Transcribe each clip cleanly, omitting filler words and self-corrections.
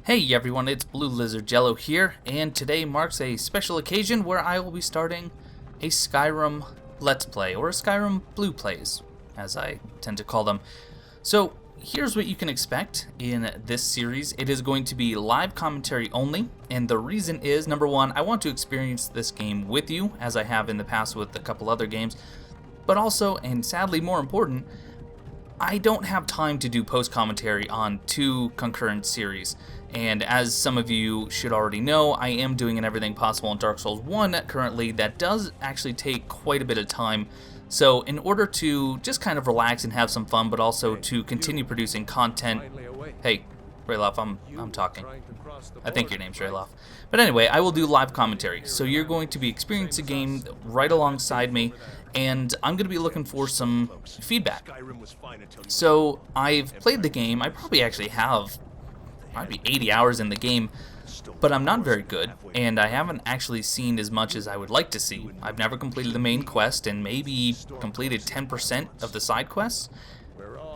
Hey everyone, it's Blue Lizard Jello here, and today marks a special occasion where I will be starting a Skyrim Let's Play, or a Skyrim Blue Plays, as I tend to call them. So, here's what you can expect in this series. It is going to be live commentary only, and the reason is, number one, I want to experience this game with you, as I have in the past with a couple other games, but also, and sadly more important, I don't have time to do post-commentary on two concurrent series. And as some of you should already know, I am doing an Everything Possible in Dark Souls 1 currently that does actually take quite a bit of time. So in order to just kind of relax and have some fun, but also to continue producing content... Hey, Rayloff, I'm talking. I think your name's Rayloff. But anyway, I will do live commentary. So you're going to be experiencing the game right alongside me, and I'm going to be looking for some feedback. So I've played the game. I probably actually have might be 80 hours in the game, but I'm not very good, and I haven't actually seen as much as I would like to see. I've never completed the main quest and maybe completed 10% of the side quests,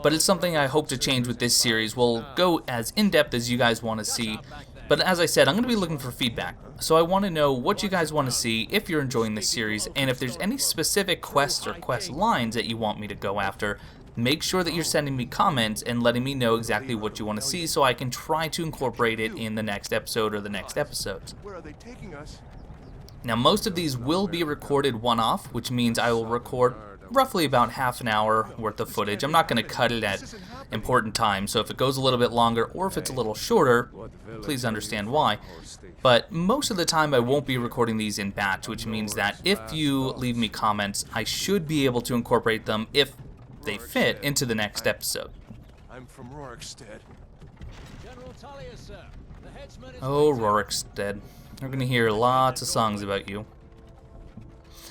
but it's something I hope to change with this series. We'll go as in-depth as you guys want to see, but as I said, I'm going to be looking for feedback. So I want to know what you guys want to see, if you're enjoying this series, and if there's any specific quests or quest lines that you want me to go after. Make sure that you're sending me comments and letting me know exactly what you want to see so I can try to incorporate it in the next episode or the next episodes. Now, most of these will be recorded one-off, which means I will record roughly about half an hour worth of footage. I'm not going to cut it at important times, so if it goes a little bit longer or if it's a little shorter, please understand why. But most of the time I won't be recording these in batch, which means that if you leave me comments, I should be able to incorporate them if they fit into the next episode. I'm from Rorikstead. Oh, Rorikstead. We're going to hear lots of songs about you.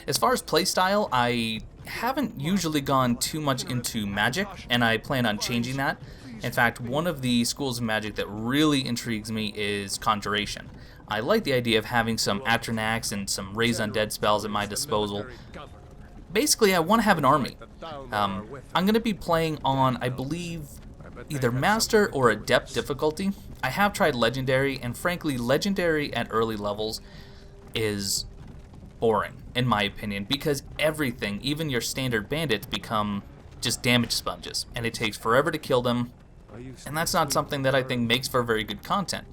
As far as playstyle, I haven't usually gone too much into magic, and I plan on changing that. In fact, one of the schools of magic that really intrigues me is conjuration. I like the idea of having some atronachs and some raise undead spells at my disposal. Basically, I want to have an army. I'm going to be playing on, I believe, either Master or Adept difficulty. I have tried Legendary, and frankly, Legendary at early levels is boring, in my opinion, because everything, even your standard bandits, become just damage sponges, and it takes forever to kill them, and that's not something that I think makes for very good content.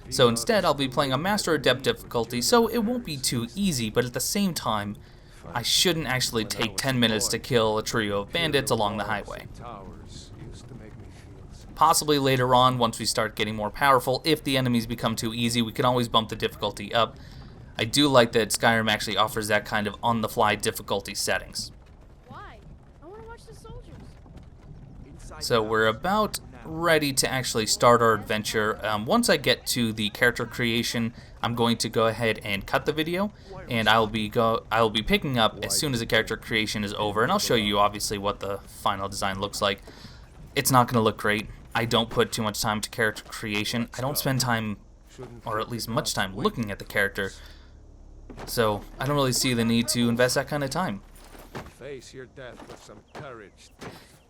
So instead, I'll be playing on Master or Adept difficulty, so it won't be too easy, but at the same time, I shouldn't actually take 10 minutes to kill a trio of bandits along the highway. Possibly later on, once we start getting more powerful, if the enemies become too easy, we can always bump the difficulty up. I do like that Skyrim actually offers that kind of on-the-fly difficulty settings. Why? I want to watch the soldiers. So we're about ready to actually start our adventure. Once I get to the character creation, I'm going to go ahead and cut the video, and I will be picking up as soon as the character creation is over, and I'll show you obviously what the final design looks like. It's not going to look great. I don't put too much time to character creation. I don't spend time, or at least much time, looking at the character, so I don't really see the need to invest that kind of time. Face your death with some courage.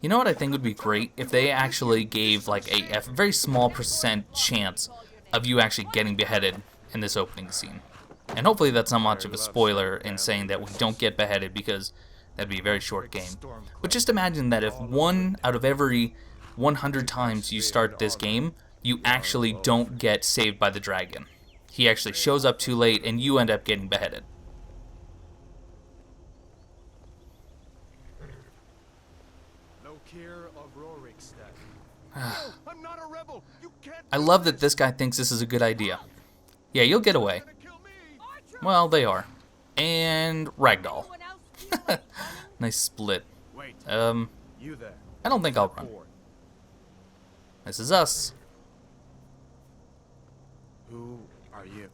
You know what I think would be great? If they actually gave like a very small % chance of you actually getting beheaded in this opening scene. And hopefully that's not much of a spoiler in saying that we don't get beheaded, because that'd be a very short game. But just imagine that if 1 out of every 100 times you start this game, you actually don't get saved by the dragon. He actually shows up too late and you end up getting beheaded. I love that this guy thinks this is a good idea. Yeah, you'll get away. Well, they are. And Ragdoll. Nice split. I don't think I'll run. This is us. Who are you?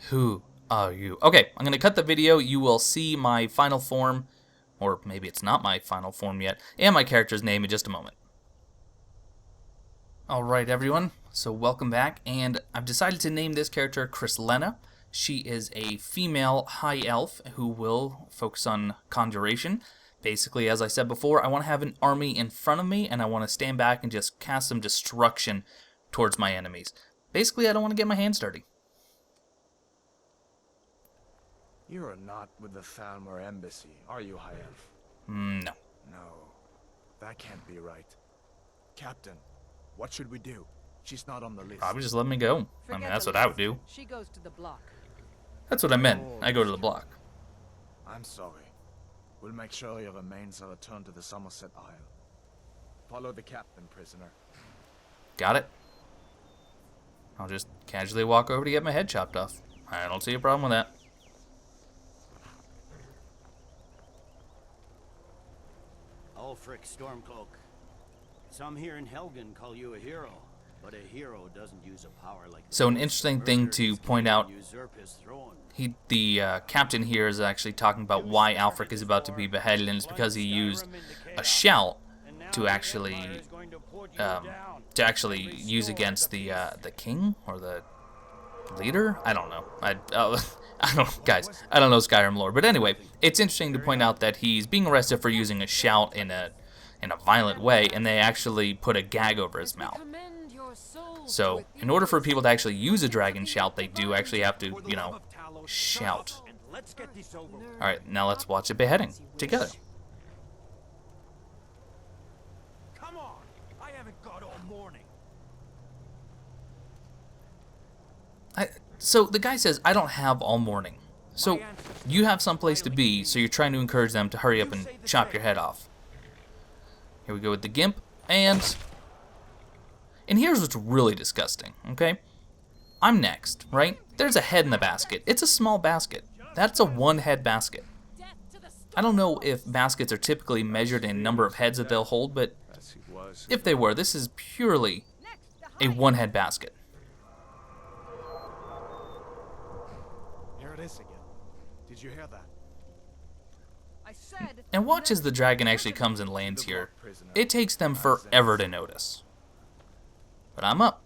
Who are you? Okay, I'm going to cut the video. You will see my final form, or maybe it's not my final form yet, and my character's name in just a moment. Alright everyone, so welcome back, and I've decided to name this character Chrislenna. She is a female high elf who will focus on conjuration. Basically, as I said before, I want to have an army in front of me, and I want to stand back and just cast some destruction towards my enemies. Basically, I don't want to get my hands dirty. You are not with the Thalmor embassy, are you, High Elf? No. No, that can't be right. Captain, what should we do? She's not on the list. Probably just let me go. I mean, that's what I would do. She goes to the block. That's what I meant. I go to the block. I'm sorry. We'll make sure your remains are returned to the Somerset Isle. Follow the captain, prisoner. Got it. I'll just casually walk over to get my head chopped off. I don't see a problem with that. Ulfric Stormcloak. Some here in Helgen call you a hero, but a hero doesn't use a power like that. So an interesting thing to point out, Usurp his throne. the captain here is actually talking about why Alfric is about to be beheaded, and it's because he used a shout to actually use against the king or the leader. I don't know. I don't, guys. I don't know Skyrim lore, but anyway, it's interesting to point out that he's being arrested for using a shout in a violent way, and they actually put a gag over his mouth. So, in order for people to actually use a dragon shout, they do actually have to, you know, shout. Alright, now let's watch a beheading together. Come on! I haven't got all morning. So the guy says, I don't have all morning. So you have someplace to be, so you're trying to encourage them to hurry up and chop your head off. Here we go with the gimp, and here's what's really disgusting, okay? I'm next, right? There's a head in the basket. It's a small basket. That's a one-head basket. I don't know if baskets are typically measured in number of heads that they'll hold, but if they were, this is purely a one-head basket. Here it is again. Did you hear that? I said. And watch as the dragon actually comes and lands here. It takes them forever to notice. But I'm up.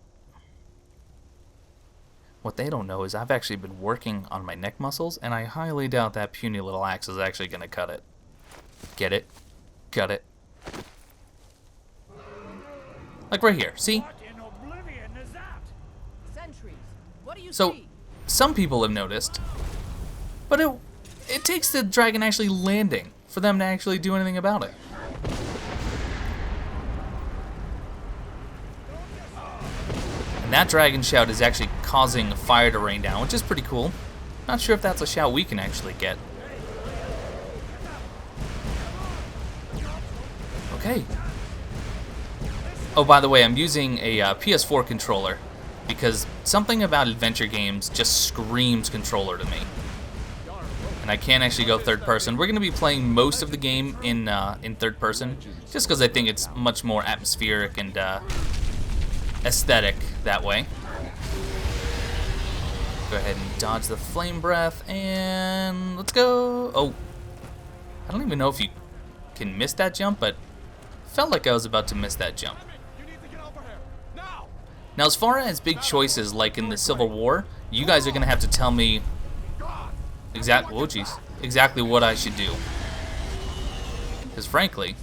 What they don't know is I've actually been working on my neck muscles, and I highly doubt that puny little axe is actually going to cut it. Get it? Cut it. Like right here, see? What in oblivion is that? Sentries. What do you So, see? some people have noticed, but it takes the dragon actually landing for them to actually do anything about it. And that dragon shout is actually causing fire to rain down, which is pretty cool. Not sure if that's a shout we can actually get. Okay. Oh, by the way, I'm using a PS4 controller because something about adventure games just screams controller to me. And I can't actually go third person. We're going to be playing most of the game in third person, just because I think it's much more atmospheric and aesthetic that way. Go ahead and dodge the flame breath, and let's go. Oh, I don't even know if you can miss that jump, but felt like I was about to miss that jump. Now, as far as big choices like in the Civil War, you guys are going to have to tell me exactly what I should do. Because frankly,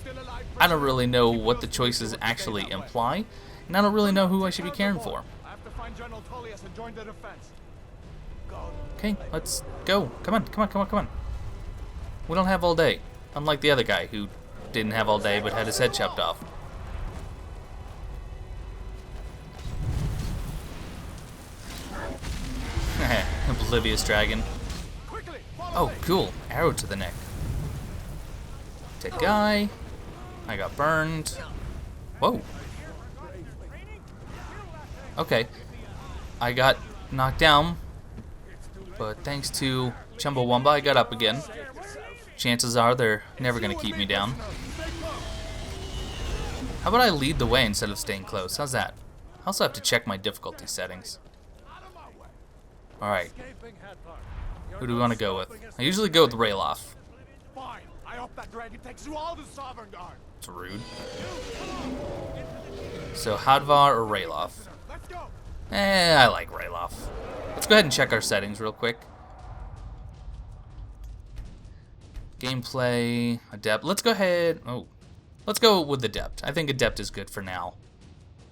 I don't really know what the choices actually imply, and I don't really know who I should be caring for. Okay, let's go. Come on. We don't have all day, unlike the other guy who didn't have all day but had his head chopped off. Oblivious dragon. Oh, cool. Arrow to the neck. Dead guy. I got burned. Whoa. Okay. I got knocked down, but thanks to Chumbawamba, I got up again. Chances are they're never going to keep me down. How about I lead the way instead of staying close? How's that? I also have to check my difficulty settings. Alright. Who do we want to go with? I usually go with Rayloff. Fine. I hope that dragon takes you all to Sovngarde. It's rude. So, Hadvar or Rayloff? Let's go. I like Rayloff. Let's go ahead and check our settings real quick. Gameplay, Adept. Let's go ahead. Oh, let's go with Adept. I think Adept is good for now.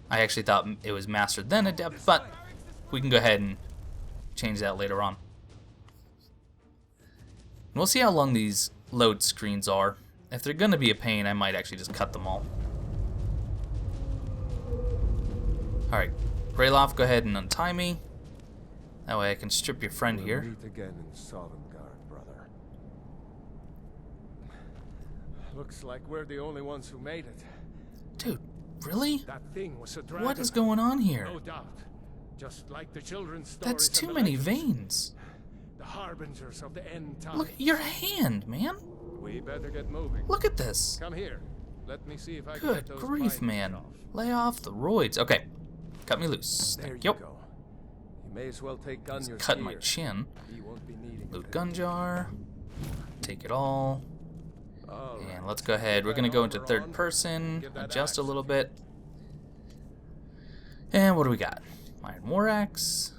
I actually thought it was mastered then adept, but we can go ahead and change that later on. And we'll see how long these load screens are. If they're gonna be a pain, I might actually just cut them all. Alright, Rayloff, go ahead and untie me. That way I can strip your friend here. Meet again in Sovngarde, brother. Looks like we're the only ones who made it. Dude, really? That thing was a dragon. What is going on here? No doubt. Just like the children's stories. That's and too the many legends. veins. The harbingers of the end times. Look at your hand, man. We better get moving. Look at this. Come here. Let me see if I can Good get those grief, bindings man. off. Lay off the roids. Okay, cut me loose. There Thank you you. go. You may as well take on your Cut my spear. chin. He won't be needing Loot it. gun jar. Take it all. All right. And let's go ahead. We're going to go into third person. Give that Adjust a axe. little bit. And what do we got? Iron War Axe.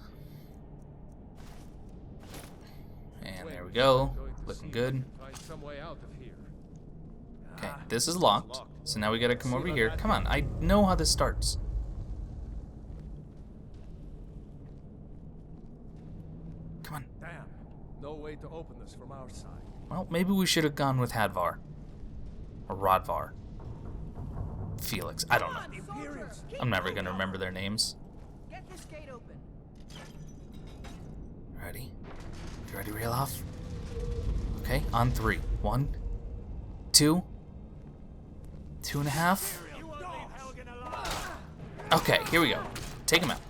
And there we go. Looking good. Find some way out of here. Okay, this is locked. So now we gotta come over here. Come on, I know how this starts. Come on. Damn. No way to open this from our side. Well, maybe we should have gone with Hadvar. Or Rodvar. Felix. I don't know. Soldiers, keep I'm never moving. gonna remember their names. Get this gate open. Ready? You ready, Rayloff? Okay, on 3. 1, 2, 2.5. You won't leave Helgen alive. Okay, here we go. Take him out.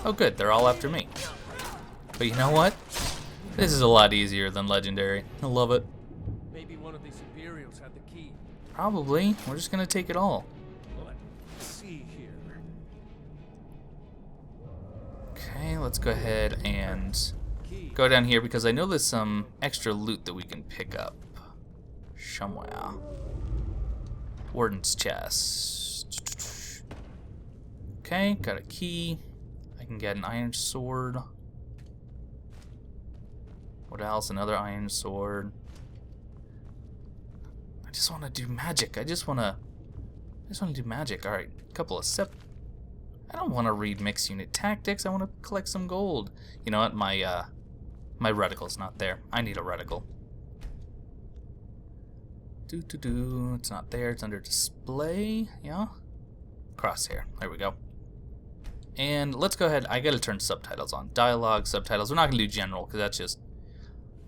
Oh good, they're all after me. But you know what? This is a lot easier than Legendary. I love it. Maybe one of these Imperials had the key. Probably. We're just gonna take it all. Let's see here. Okay, let's go ahead and Key. go down here because I know there's some extra loot that we can pick up. Somewhere. Warden's chest. Okay, got a key. I can get an iron sword. What else? Another iron sword. I just want to do magic. I just want to do magic. All right, a couple of I don't want to read mixed unit tactics. I want to collect some gold. You know what? My reticle's not there. I need a reticle. It's not there. It's under display. Yeah. Crosshair. There we go. And let's go ahead. I gotta turn subtitles on. Dialogue, subtitles. We're not gonna do general because that's just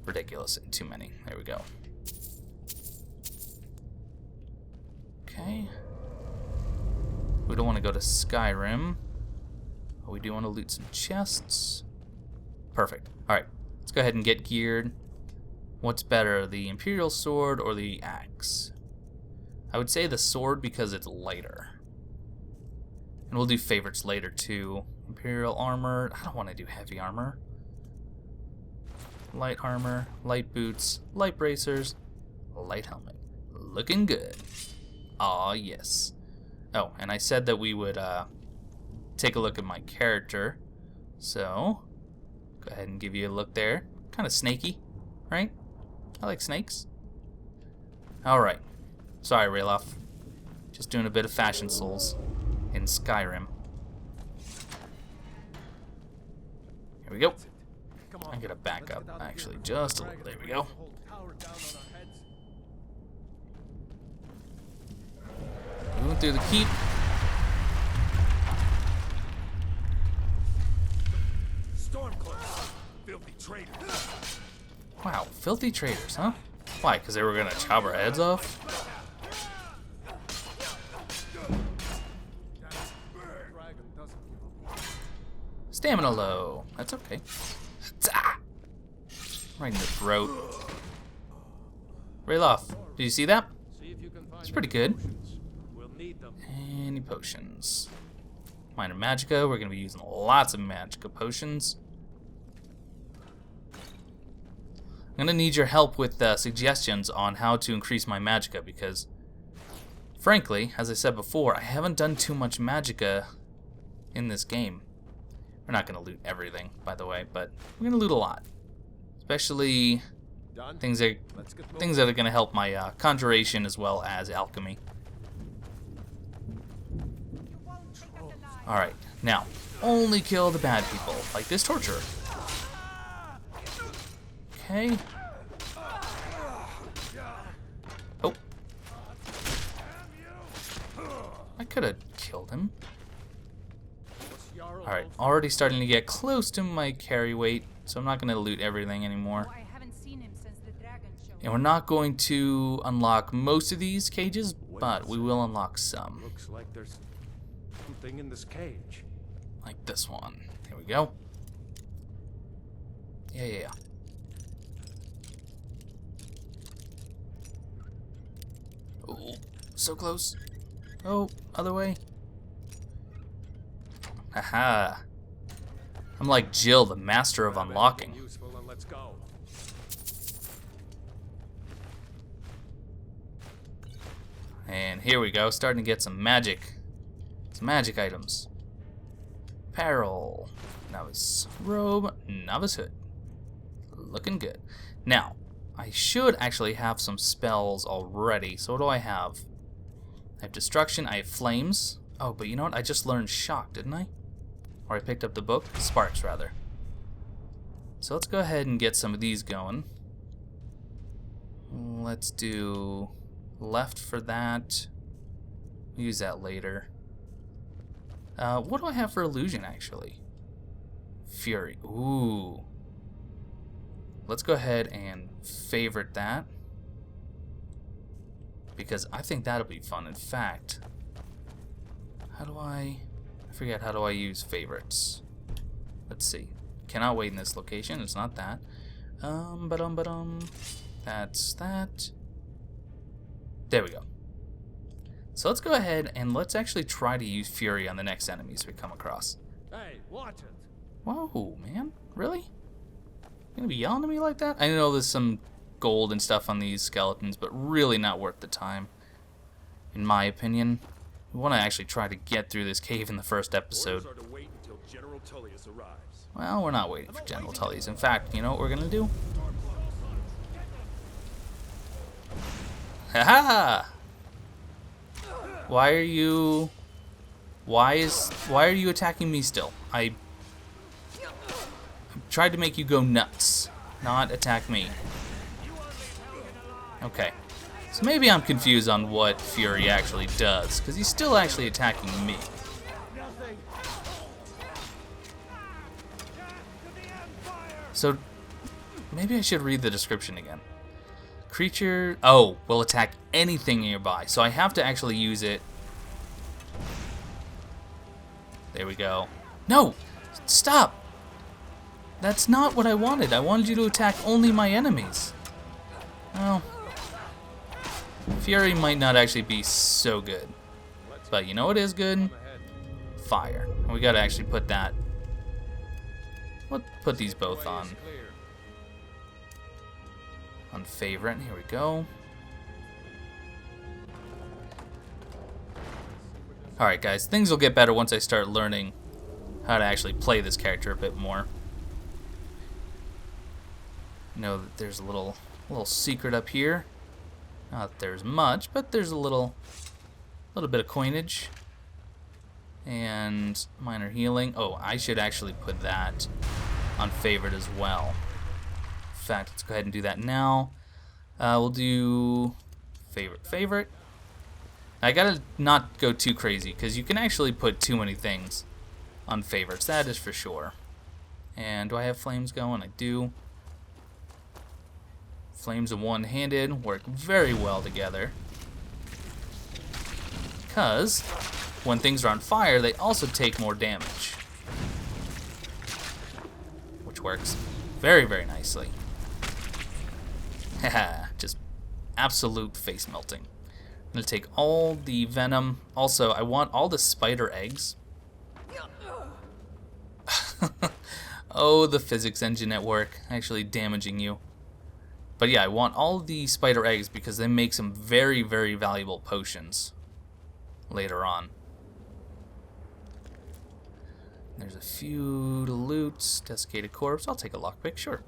ridiculous and too many. There we go. Okay. We don't want to go to Skyrim. But we do want to loot some chests. Perfect. Alright. Let's go ahead and get geared. What's better, the Imperial Sword or the axe? I would say the sword because it's lighter. And we'll do favorites later too. Imperial armor. I don't want to do heavy armor. Light armor, light boots, light bracers, light helmet. Looking good. Aw, yes. Oh, and I said that we would take a look at my character. So, go ahead and give you a look there. Kind of snaky, right? I like snakes. Alright. Sorry, Rayloff. Just doing a bit of Fashion Souls in Skyrim. Here we go. Come on. I'm gonna back Let's up, get out of actually, here. just a Dragon little. There we will go. hold the tower down on our heads. Moving through the keep. Stormcloaks, filthy traitors. Wow, filthy traitors, huh? Why? Because they were gonna chop our heads off? Dragon doesn't give up. Stamina low. That's okay. Zah! Right in the throat. Rayloff, did you see that? See if you can find It's pretty any good. potions. We'll need them. Any potions? Minor Magicka. We're gonna be using lots of Magicka potions. I'm gonna need your help with suggestions on how to increase my Magicka because, frankly, as I said before, I haven't done too much Magicka in this game. We're not gonna loot everything, by the way, but we're gonna loot a lot, especially Done. things that Let's get things that are gonna help my conjuration as well as alchemy. Alright, now, only kill the bad people, like this torturer. Okay. Oh. I could have killed him. Alright, already starting to get close to my carry weight, so I'm not going to loot everything anymore. I haven't seen him since the dragon show. And we're not going to unlock most of these cages, but we will unlock some. Looks like there's something in this cage. Like this one. Here we go. Yeah. Oh, so close. Oh, other way. Haha. I'm like Jill, the master of unlocking. Useful, and let's go. And here we go, starting to get some magic. Some magic items. Apparel. Novice robe. Novice hood. Looking good. Now, I should actually have some spells already. So what do I have? I have destruction. I have flames. Oh, but you know what? I just learned shock, didn't I? Or I picked up the book. Sparks, rather. So let's go ahead and get some of these going. Let's do left for that. We'll use that later. What do I have for illusion, actually? Fury. Ooh. Let's go ahead and favorite that, because I think that'll be fun. In fact, how do I forget how do I use favorites? Let's see. Cannot wait in this location. It's not that. That's that. There we go. So let's go ahead and let's actually try to use Fury on the next enemies we come across. Hey, watch it. Whoa, man. Really? You gonna be yelling at me like that? I know there's some gold and stuff on these skeletons, but really not worth the time, in my opinion. We want to actually try to get through this cave in the first episode. Orders are to wait until General Tullius arrives. Well, we're not waiting for General Tullius. In fact, you know what we're gonna do? Haha! Why are you attacking me still? I tried to make you go nuts, not attack me. Okay. So maybe I'm confused on what Fury actually does, because he's still actually attacking me. So maybe I should read the description again. Creature, will attack anything nearby. So I have to actually use it. There we go. No! Stop! That's not what I wanted. I wanted you to attack only my enemies. Well, Fury might not actually be so good. But you know what is good? Fire. We gotta actually put that. We'll put these both on favorite. Here we go. Alright guys, things will get better once I start learning how to actually play this character a bit more. You know that there's a little secret up here. Not that there's much, but there's a little bit of coinage. And minor healing. Oh, I should actually put that on favorite as well. In fact, let's go ahead and do that now. We'll do favorite. I gotta not go too crazy, because you can actually put too many things on favorites, that is for sure. And do I have flames going? I do. Flames and one-handed work very well together, because when things are on fire, they also take more damage, which works very, very nicely. Haha, just absolute face melting. I'm gonna take all the venom. Also, I want all the spider eggs. Oh, the physics engine at work, actually damaging you. But yeah, I want all the spider eggs because they make some very, very valuable potions later on. There's a few to loot. Desiccated corpse. I'll take a lockpick, sure.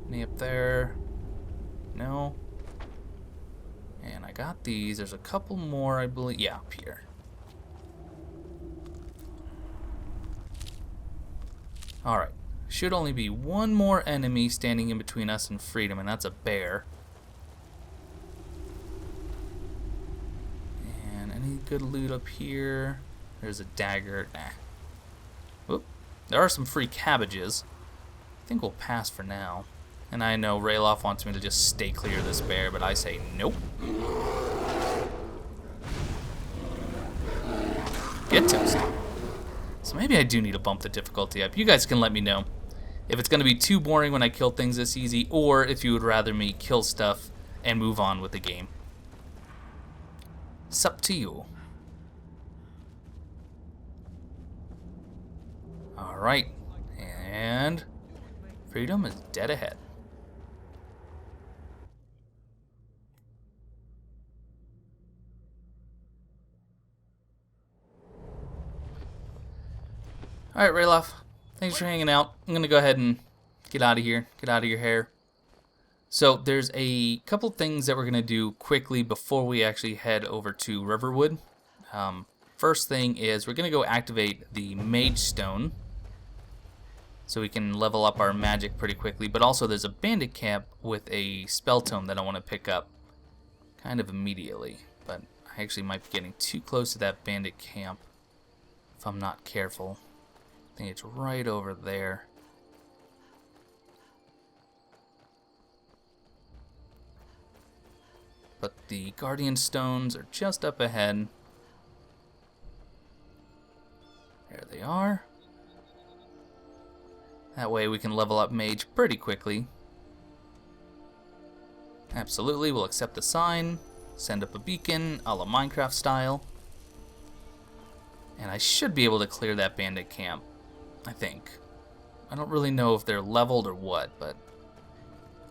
Any up there? No. And I got these. There's a couple more, I believe. Yeah, up here. Alright. Should only be one more enemy standing in between us and freedom, and that's a bear. And any good loot up here? There's a dagger. Nah. Oop. There are some free cabbages. I think we'll pass for now. And I know Rayloff wants me to just stay clear of this bear, but I say nope. Get toasted. So maybe I do need to bump the difficulty up. You guys can let me know if it's going to be too boring when I kill things this easy, or if you would rather me kill stuff and move on with the game. It's up to you. Alright, and freedom is dead ahead. Alright, Rayloff. Thanks for hanging out. I'm going to go ahead and get out of here. Get out of your hair. So, there's a couple things that we're going to do quickly before we actually head over to Riverwood. First thing is we're going to go activate the Mage Stone, so we can level up our magic pretty quickly. But also there's a bandit camp with a spell tome that I want to pick up kind of immediately. But I actually might be getting too close to that bandit camp if I'm not careful. I think it's right over there. But the guardian stones are just up ahead. There they are. That way we can level up mage pretty quickly. Absolutely, we'll accept the sign, send up a beacon, a la Minecraft style. And I should be able to clear that bandit camp, I think. I don't really know if they're leveled or what, but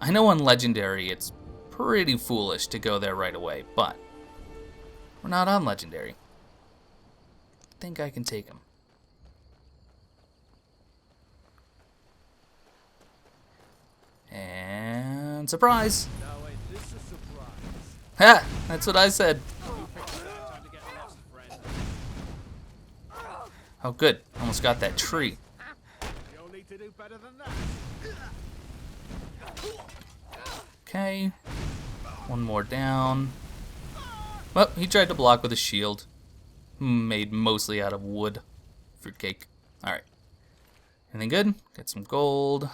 I know on Legendary it's pretty foolish to go there right away, but we're not on Legendary. I think I can take them. And surprise! Now ain't this a surprise? Ha! That's what I said. Time to get lost, friend. Oh good, almost got that tree. You'll need to do better than that. Okay, one more down. Well, he tried to block with a shield. Made mostly out of wood. Fruitcake. Alright. Anything good? Get some gold.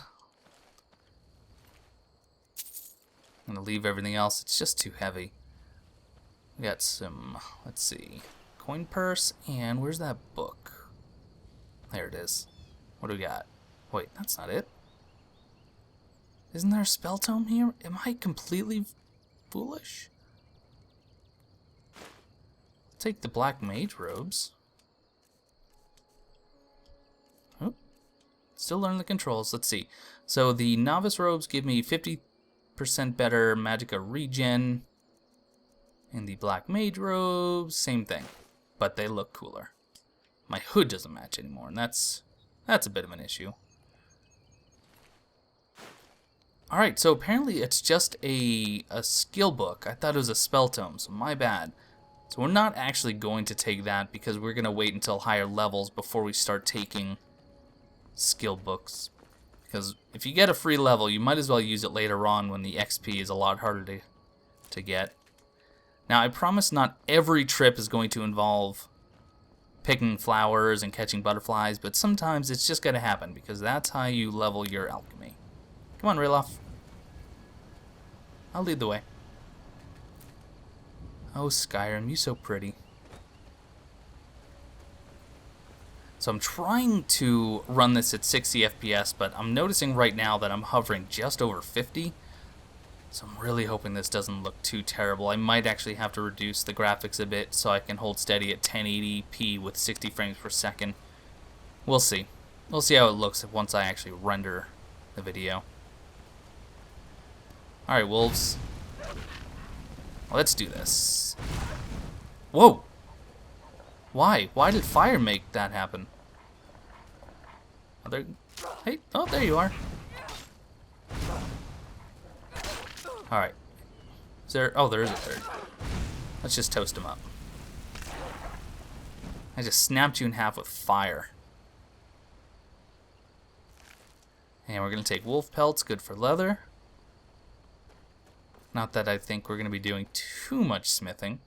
I'm gonna leave everything else. It's just too heavy. We got some, let's see, coin purse, and where's that book? There it is. What do we got? Wait, that's not it. Isn't there a spell tome here? Am I completely foolish? I'll take the black mage robes. Oh, still learning the controls. Let's see. So the novice robes give me 50% better magicka regen. And the black mage robes, same thing, but they look cooler. My hood doesn't match anymore, and that's a bit of an issue. Alright, so apparently it's just a skill book. I thought it was a spell tome, so my bad. So we're not actually going to take that because we're going to wait until higher levels before we start taking skill books. Because if you get a free level, you might as well use it later on when the XP is a lot harder to get. Now, I promise not every trip is going to involve picking flowers and catching butterflies, but sometimes it's just going to happen because that's how you level your alchemy. Come on, Rayloff. I'll lead the way. Oh, Skyrim, you so pretty. So I'm trying to run this at 60 FPS, but I'm noticing right now that I'm hovering just over 50. So I'm really hoping this doesn't look too terrible. I might actually have to reduce the graphics a bit so I can hold steady at 1080p with 60 frames per second. We'll see. We'll see how it looks once I actually render the video. Alright, wolves. Let's do this. Whoa! Why? Why did fire make that happen? Hey, oh, there you are. Alright. Is there... Oh, there is a third. Let's just toast him up. I just snapped you in half with fire. And we're going to take wolf pelts, good for leather. Not that I think we're going to be doing too much smithing.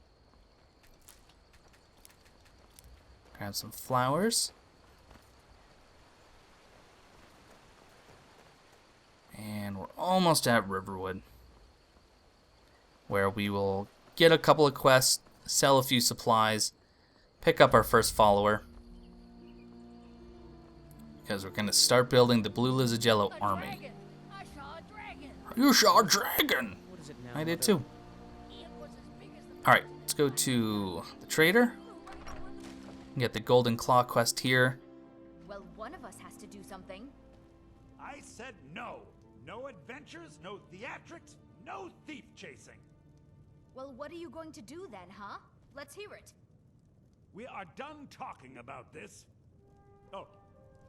Grab some flowers. And we're almost at Riverwood, where we will get a couple of quests, sell a few supplies, pick up our first follower. Because we're going to start building the Blue Lizardello army. Dragon! I saw a dragon! You saw a dragon! What is it now? I did too. It was as big as the Alright, let's go to the trader. Get the Golden Claw quest here. Well, one of us has to do something. I said no. No adventures, no theatrics, no thief chasing. Well, what are you going to do then, huh? Let's hear it. We are done talking about this. Oh,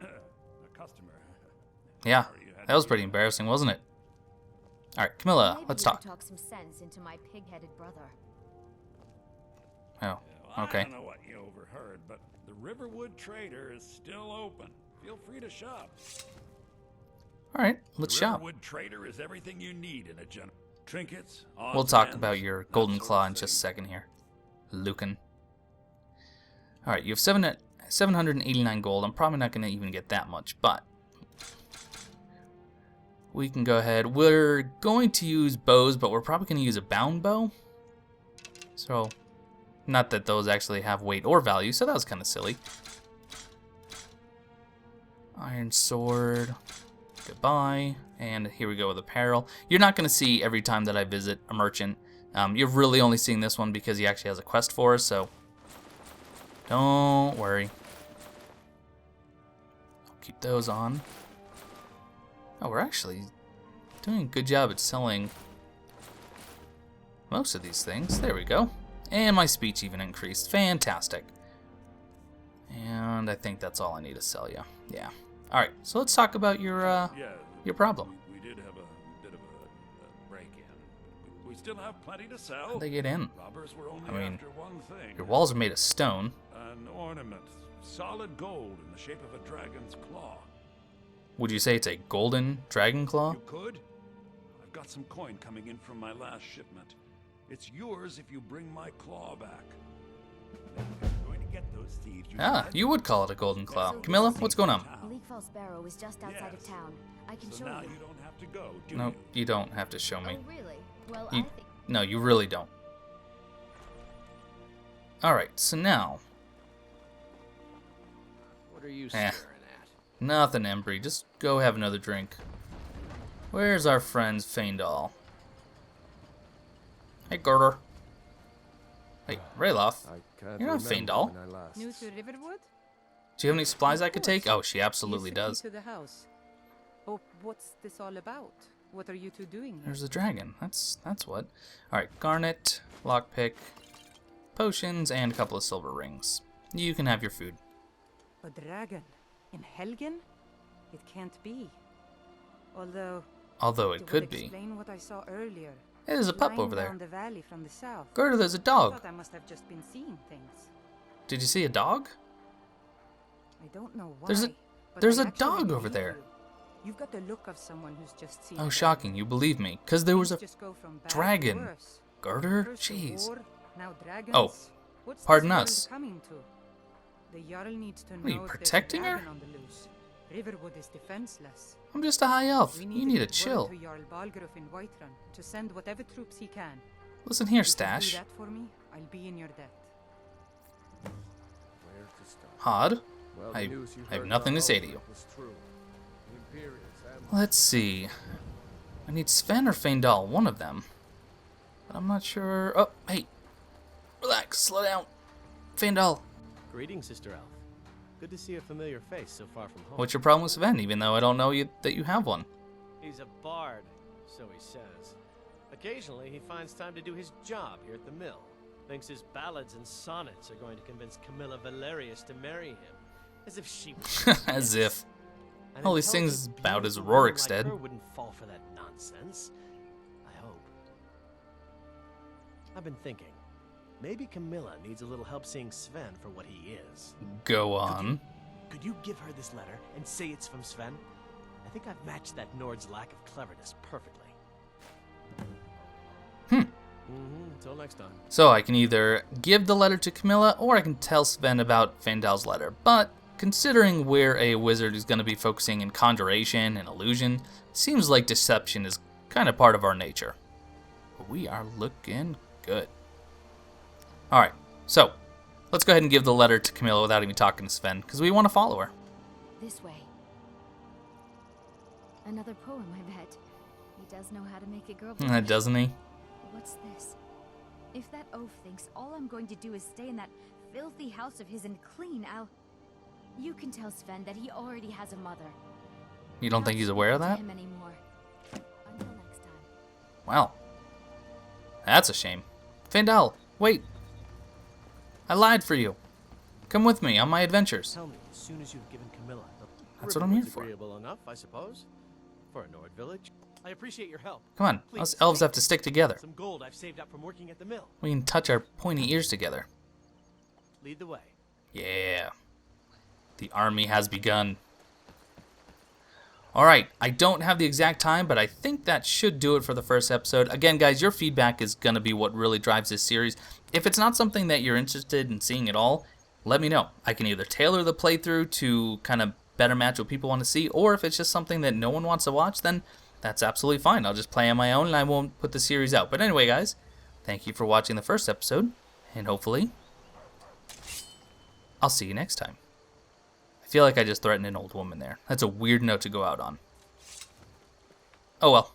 a customer. Yeah, Sorry you had that was to pretty do embarrassing, wasn't it? Alright, Camilla, Maybe let's you talk. talk some sense into my pig-headed brother. Oh, Well, okay. I don't know what you overheard, but the Riverwood Trader is still open. Feel free to shop. Alright, let's the shop. Riverwood Trader is everything you need in a general. Trinkets, We'll odds talk and about ends, your that Golden sort of Claw in thing. just a second here. Lucan. Alright, you have 789 gold. I'm probably not going to even get that much, but we can go ahead. We're going to use bows, but we're probably going to use a bound bow. So, not that those actually have weight or value, so that was kind of silly. Iron sword. Goodbye. And here we go with apparel. You're not going to see every time that I visit a merchant. You're really only seeing this one because he actually has a quest for us, so don't worry. I'll keep those on. Oh, we're actually doing a good job at selling most of these things. There we go. And my speech even increased. Fantastic. And I think that's all I need to sell you. Yeah. Alright, so let's talk about your problem. We did have a bit of a break-in. We still have plenty to sell. How'd they get in? Robbers were only I mean, after one thing. Your walls are made of stone. An ornament, solid gold in the shape of a dragon's claw. Would you say it's a golden dragon claw? You could? I've got some coin coming in from my last shipment. It's yours if you bring my claw back. Then we're going to get those thieves. Ah, you would call it a golden claw. Camilla, what's going on? Leakfall Sparrow is just outside of town. I can So show now you. you don't have to go, do No, you? you don't have to show me. Oh, really? Well, You- I think... No, you really don't. Alright, so now. What are you staring at? Nothing, Embry. Just go have another drink. Where's our friend Feindal? Hey, Gerder. Hey, Rayloff. I can't You're not remember Feindal. when I last- New to Riverwood? Do you have any supplies Of I could take? course. Oh, she absolutely Here's the key does. to the house. Oh, what's this all about? What are you two doing here? There's a dragon. That's what. Alright, garnet, lockpick, potions, and a couple of silver rings. You can have your food. A dragon? In Helgen? It can't be. Although Although it it could would be. explain what I saw earlier. Hey, there's a pup Flying over there. down the valley from the south. Gerder, there's a I dog. thought I must have just been seeing things. Did you see a dog? I don't know why. There's a- but there's I a actually dog over believe there. you. You've got the look of someone who's just seen. Oh, a shocking. You believe me. Because there was a Things just go from bad to dragon. worse. Gerder? First the Jeez. war, now dragons. Oh, What's pardon this world us. coming to? The Jarl needs to know What, are you if there's a protecting her? dragon on the loose. Riverwood is defenseless. I'm just a high elf. We You need to get chill. word to Jarl Balgruuf in Whiterun to send whatever troops he can. Listen here, If you Stash. do that for me, I'll be in your debt. Where to start? Hod. Well, I- the news you I have heard nothing to about say to you. Ulrich was true. The Imperials and Let's see. I need Sven or Feindal, one of them. But I'm not sure. Oh, hey. Relax, slow down. Feindal. Greetings, Sister Elf. Good to see a familiar face so far from home. What's your problem with Sven, even though I don't know that you have one? He's a bard, so he says. Occasionally, he finds time to do his job here at the mill. Thinks his ballads and sonnets are going to convince Camilla Valerius to marry him. As if she was As yes. if. An All he sings intelligent, about is beautiful woman Rorikstead. like her wouldn't fall for that nonsense. I hope. I've been thinking. Maybe Camilla needs a little help seeing Sven for what he is. Go on. Could you give her this letter and say it's from Sven? I think I've matched that Nord's lack of cleverness perfectly. Until next time. So I can either give the letter to Camilla, or I can tell Sven about Fandal's letter. But considering we're a wizard who's going to be focusing in conjuration and illusion, seems like deception is kind of part of our nature. But we are looking good. Alright, so let's go ahead and give the letter to Camilla without even talking to Sven, because we want to follow her. This way. Another poem, I bet. He does know how to make a girl blush. Doesn't he? What's this? If that oaf thinks all I'm going to do is stay in that filthy house of his and clean, You can tell Sven that he already has a mother. You don't think he's aware of that? Him anymore. Until next time. Well, that's a shame. Fandal, wait. I lied for you. Come with me on my adventures. Tell me as soon as you've given Camilla. That's what I'm here Riverwood's for. agreeable enough, I suppose, for a Nord village. I appreciate your help. Come on, Please, us elves have to stick together. Some gold I've saved up from working at the mill. We can touch our pointy ears together. Lead the way. Yeah. The army has begun. Alright, I don't have the exact time, but I think that should do it for the first episode. Again, guys, your feedback is going to be what really drives this series. If it's not something that you're interested in seeing at all, let me know. I can either tailor the playthrough to kind of better match what people want to see, or if it's just something that no one wants to watch, then that's absolutely fine. I'll just play on my own and I won't put the series out. But anyway, guys, thank you for watching the first episode, and hopefully I'll see you next time. I feel like I just threatened an old woman there. That's a weird note to go out on. Oh well.